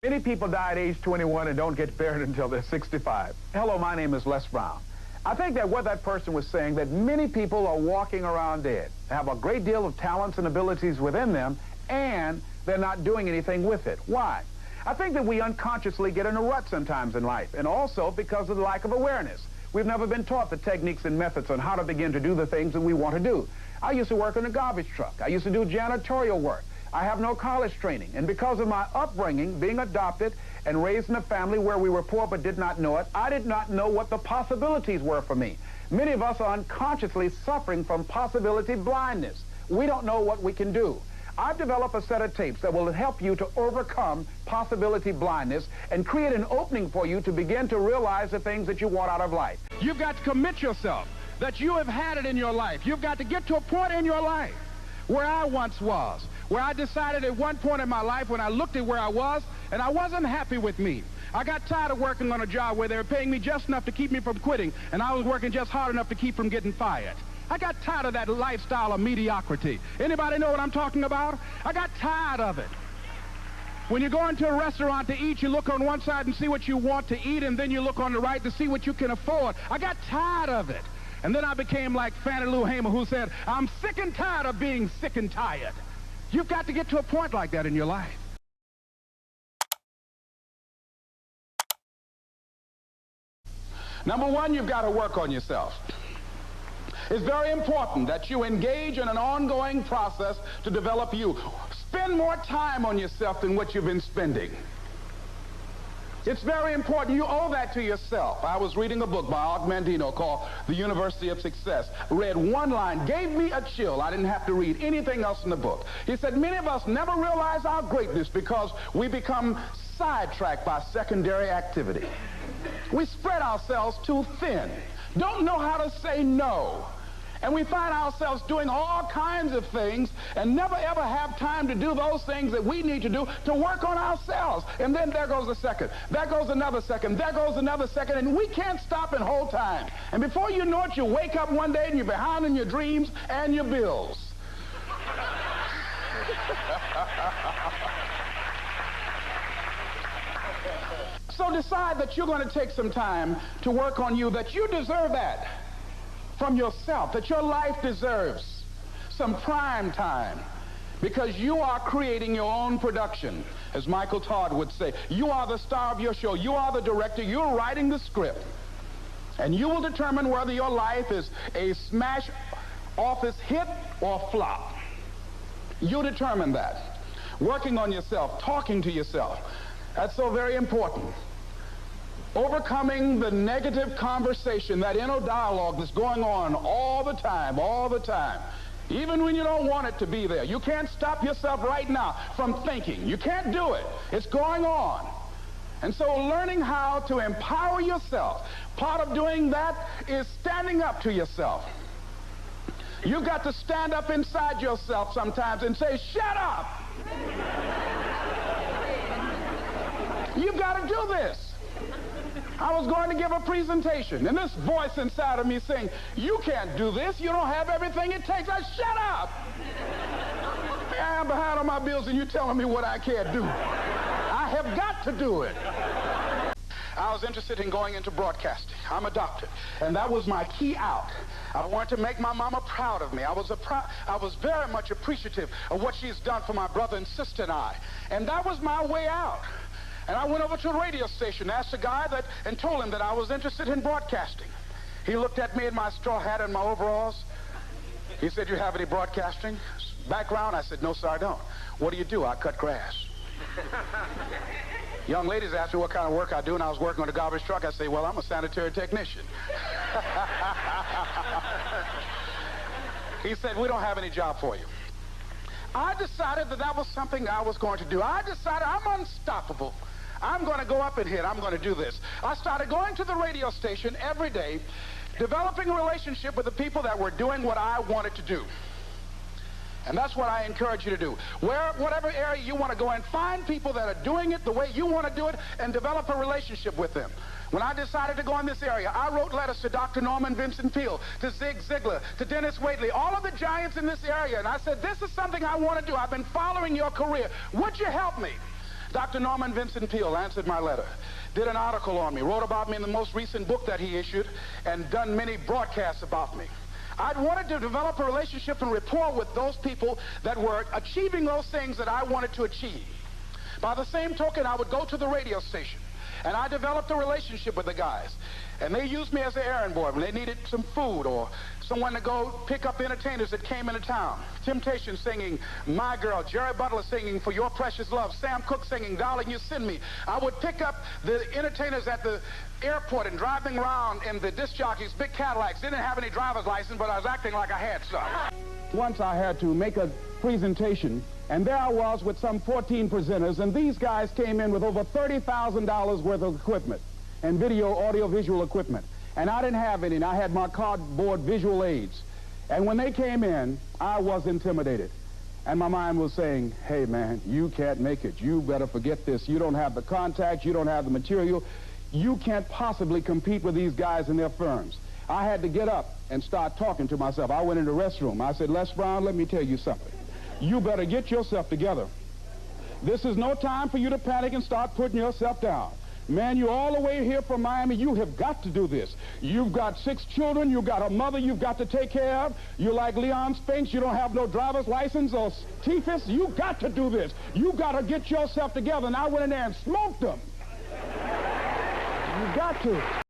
Many people die at age 21 and don't get buried until they're 65. Hello, my name is Les Brown. I think that what that person was saying, that many people are walking around dead, have a great deal of talents and abilities within them, and they're not doing anything with it. Why? I think that we unconsciously get in a rut sometimes in life, and also because of the lack of awareness. We've never been taught the techniques and methods on how to begin to do the things that we want to do. I used to work in a garbage truck. I used to do janitorial work. I have no college training, and because of my upbringing, being adopted and raised in a family where we were poor but did not know it, I did not know what the possibilities were for me. Many of us are unconsciously suffering from possibility blindness. We don't know what we can do. I've developed a set of tapes that will help you to overcome possibility blindness and create an opening for you to begin to realize the things that you want out of life. You've got to commit yourself that you have had it in your life. You've got to get to a point in your life where I once was, where I decided at one point in my life when I looked at where I was and I wasn't happy with me. I got tired of working on a job where they were paying me just enough to keep me from quitting, and I was working just hard enough to keep from getting fired. I got tired of that lifestyle of mediocrity. Anybody know what I'm talking about? I got tired of it. When you go into a restaurant to eat, you look on one side and see what you want to eat, and then you look on the right to see what you can afford. I got tired of it. And then I became like Fannie Lou Hamer, who said, I'm sick and tired of being sick and tired. You've got to get to a point like that in your life. Number one, you've got to work on yourself. It's very important that you engage in an ongoing process to develop you. Spend more time on yourself than what you've been spending. It's very important. You owe that to yourself. I was reading a book by Og Mandino called The University of Success. Read one line, gave me a chill. I didn't have to read anything else in the book. He said, many of us never realize our greatness because we become sidetracked by secondary activity. We spread ourselves too thin. Don't know how to say no. And we find ourselves doing all kinds of things and never ever have time to do those things that we need to do to work on ourselves. And then there goes a second. There goes another second. There goes another second. And we can't stop and hold time. And before you know it, you wake up one day and you're behind in your dreams and your bills. So decide that you're going to take some time to work on you, that you deserve that from yourself, that your life deserves some prime time because you are creating your own production. As Michael Todd would say, you are the star of your show. You are the director. You're writing the script. And you will determine whether your life is a smash office hit or flop. You determine that. Working on yourself, talking to yourself. That's so very important. Overcoming the negative conversation, that inner dialogue that's going on all the time, even when you don't want it to be there. You can't stop yourself right now from thinking. You can't do it. It's going on. And so learning how to empower yourself, part of doing that is standing up to yourself. You've got to stand up inside yourself sometimes and say, shut up! You've got to do this. I was going to give a presentation, and this voice inside of me saying, you can't do this. You don't have everything it takes. I shut up. I'm behind on my bills, and you're telling me what I can't do. I have got to do it. I was interested in going into broadcasting. I'm adopted, and that was my key out. I wanted to make my mama proud of me. I was very much appreciative of what she's done for my brother and sister and I, and that was my way out. And I went over to a radio station, asked the guy and told him that I was interested in broadcasting. He looked at me in my straw hat and my overalls. He said, you have any broadcasting background? I said, no, sir, I don't. What do you do? I cut grass. Young ladies asked me what kind of work I do, and I was working on a garbage truck. I say, well, I'm a sanitary technician. He said, we don't have any job for you. I decided that was something I was going to do. I decided I'm unstoppable. I'm going to go up in here. I'm going to do this. I started going to the radio station every day, developing a relationship with the people that were doing what I wanted to do. And that's what I encourage you to do. Whatever area you want to go in, find people that are doing it the way you want to do it and develop a relationship with them. When I decided to go in this area, I wrote letters to Dr. Norman Vincent Peale, to Zig Ziglar, to Dennis Waitley, all of the giants in this area. And I said, this is something I want to do. I've been following your career. Would you help me? Dr. Norman Vincent Peale answered my letter, did an article on me, wrote about me in the most recent book that he issued, and done many broadcasts about me. I'd wanted to develop a relationship and rapport with those people that were achieving those things that I wanted to achieve. By the same token, I would go to the radio station, and I developed a relationship with the guys. And they used me as an errand boy when they needed some food or someone to go pick up entertainers that came into town. Temptation singing My Girl, Jerry Butler singing For Your Precious Love, Sam Cooke singing Darling You Send Me. I would pick up the entertainers at the airport and drive them around in the disc jockeys, big Cadillacs. They didn't have any driver's license, but I was acting like I had some. Once I had to make a presentation, and there I was with some 14 presenters, and these guys came in with over $30,000 worth of equipment and audio visual equipment. And I didn't have any, and I had my cardboard visual aids. And when they came in, I was intimidated. And my mind was saying, hey man, you can't make it. You better forget this. You don't have the contacts, you don't have the material. You can't possibly compete with these guys and their firms. I had to get up and start talking to myself. I went in the restroom. I said, Les Brown, let me tell you something. You better get yourself together. This is no time for you to panic and start putting yourself down. Man, you're all the way here from Miami. You have got to do this. You've got 6 children. You've got a mother you've got to take care of. You're like Leon Spinks. You don't have no driver's license or TFIS. You've got to do this. You got to get yourself together. And I went in there and smoked them. You got to.